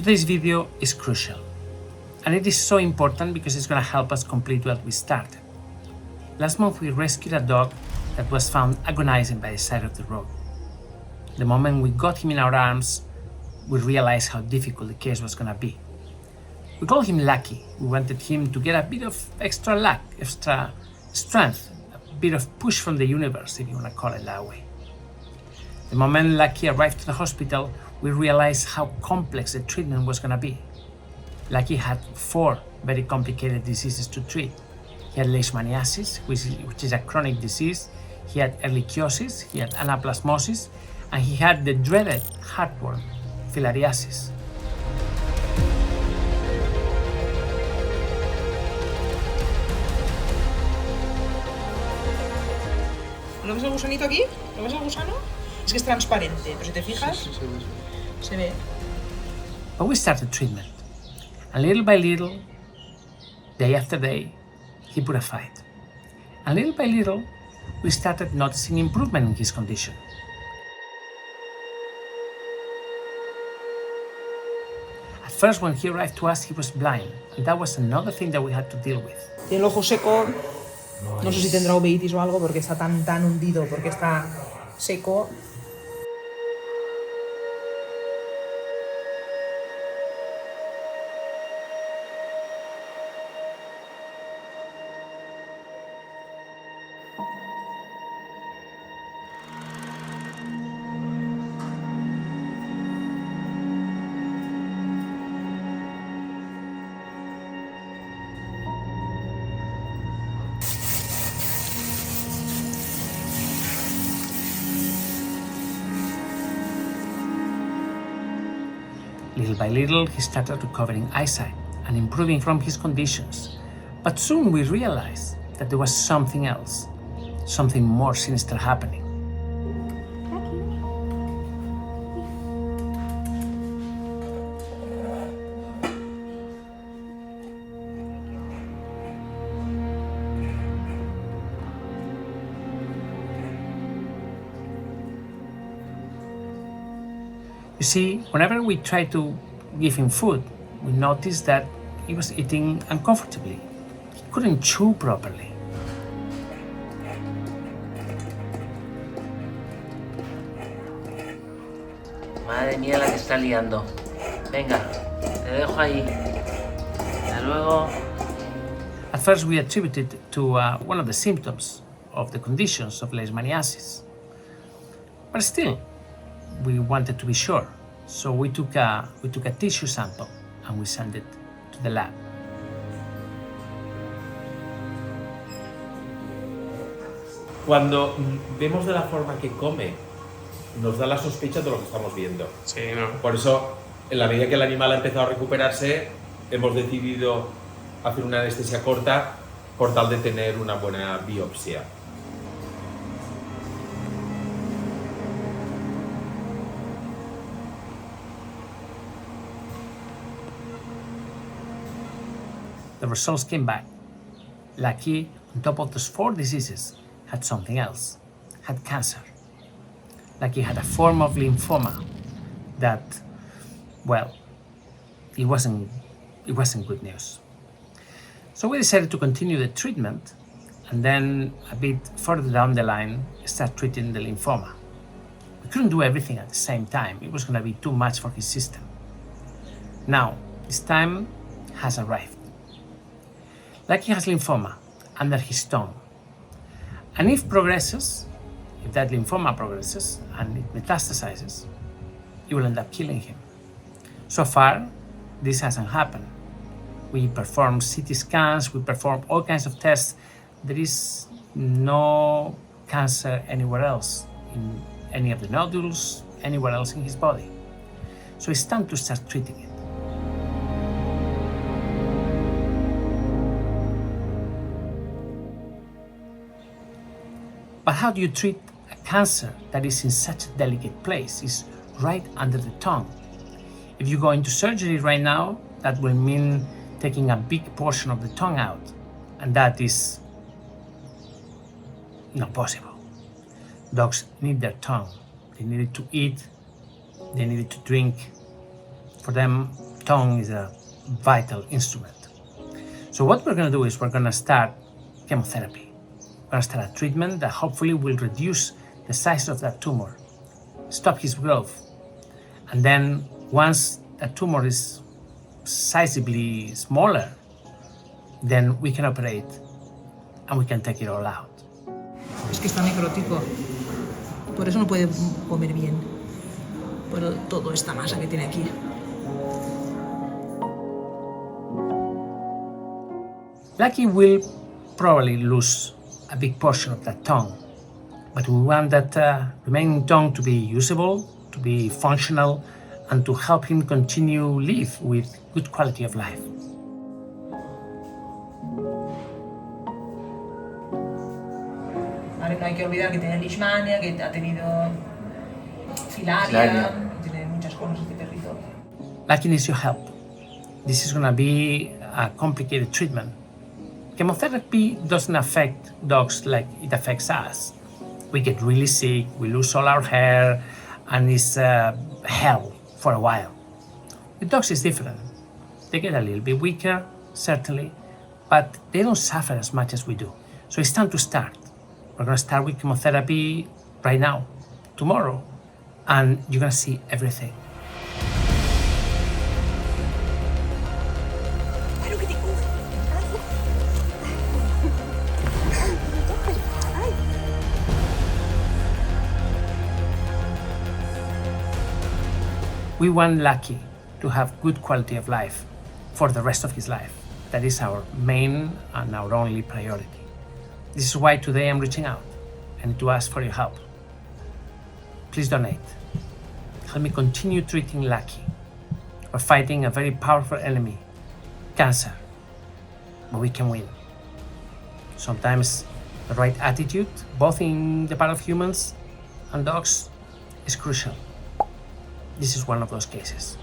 Today's video is crucial, and it is so important because it's going to help us complete what we started. Last month we rescued a dog that was found agonizing by the side of the road. The moment we got him in our arms, we realized how difficult the case was going to be. We called him Lucky. We wanted him to get a bit of extra luck, extra strength, a bit of push from the universe, if you want to call it that way. The moment Lucky arrived to the hospital, we realized how complex the treatment was going to be. Lucky had 4 very complicated diseases to treat. He had leishmaniasis, which is a chronic disease. He had ehrlichiosis, he had anaplasmosis, and he had the dreaded heartworm, filariasis. ¿Lo ves el gusanito aquí? ¿Lo ves el gusano? Es que es transparente, pero si te fijas, Sí, se ve. But we started treatment, and little by little, day after day, he put a fight. And little by little, we started noticing improvement in his condition. At first, when he arrived to us, he was blind, and that was another thing that we had to deal with. Tiene el ojo seco, no sé si tendrá uveitis o algo porque está tan hundido, porque está seco. Little by little, he started recovering eyesight and improving from his conditions. But soon we realized that there was something else, something more sinister happening. You see, whenever we tried to give him food, we noticed that he was eating uncomfortably. He couldn't chew properly. Madre mía la que está liando. Venga, te dejo ahí. Hasta luego. At first we attributed it to one of the symptoms of the conditions of leishmaniasis. But still, we wanted to be sure, so we took a tissue sample and we sent it to the lab. Cuando vemos de la forma que come, nos da la sospecha de lo que estamos viendo. Sí, no. Por eso, en la medida que el animal ha empezado a recuperarse, hemos decidido hacer una anestesia corta por tal de tener una buena biopsia. The results came back. Lucky, on top of those 4 diseases, had something else, had cancer. Lucky had a form of lymphoma that, well, it wasn't good news. So we decided to continue the treatment and then a bit further down the line, start treating the lymphoma. We couldn't do everything at the same time. It was going to be too much for his system. Now, his time has arrived. Lucky has lymphoma under his tongue. And if that lymphoma progresses and it metastasizes, it will end up killing him. So far, this hasn't happened. We perform CT scans, we perform all kinds of tests. There is no cancer anywhere else, in any of the nodules, anywhere else in his body. So it's time to start treating it. But how do you treat a cancer that is in such a delicate place? It's right under the tongue. If you go into surgery right now, that will mean taking a big portion of the tongue out, and that is not possible. Dogs need their tongue. They need it to eat, they need it to drink. For them tongue is a vital instrument. So what we're going to do is we're going to start chemotherapy. We're going to start a treatment that hopefully will reduce the size of that tumor, stop his growth, and then once that tumor is sizably smaller, then we can operate and we can take it all out. Es que está necrótico, por eso no puede comer bien, por toda esta masa que tiene aquí. Lucky will probably lose a big portion of that tongue, but we want that remaining tongue to be usable, to be functional, and to help him continue live with good quality of life. Vale, no hay que olvidar que tiene leishmania, que ha tenido filaria, tiene muchas cosas este perrito. Lucky needs your help. This is going to be a complicated treatment. Chemotherapy doesn't affect dogs like it affects us. We get really sick, we lose all our hair, and it's hell for a while. With dogs it's different. They get a little bit weaker, certainly, but they don't suffer as much as we do. So it's time to start. We're going to start with chemotherapy right now, tomorrow, and you're going to see everything. We want Lucky to have good quality of life for the rest of his life. That is our main and our only priority. This is why today I'm reaching out and to ask for your help. Please donate. Help me continue treating Lucky. We're fighting a very powerful enemy, cancer, but we can win. Sometimes the right attitude, both in the part of humans and dogs, is crucial. This is one of those cases.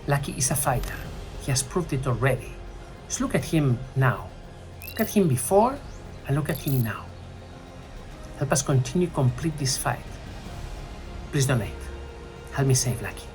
Lucky is a fighter. He has proved it already. Just look at him now. Look at him before and look at him now. Help us continue complete this fight. Please donate. Help me save Lucky.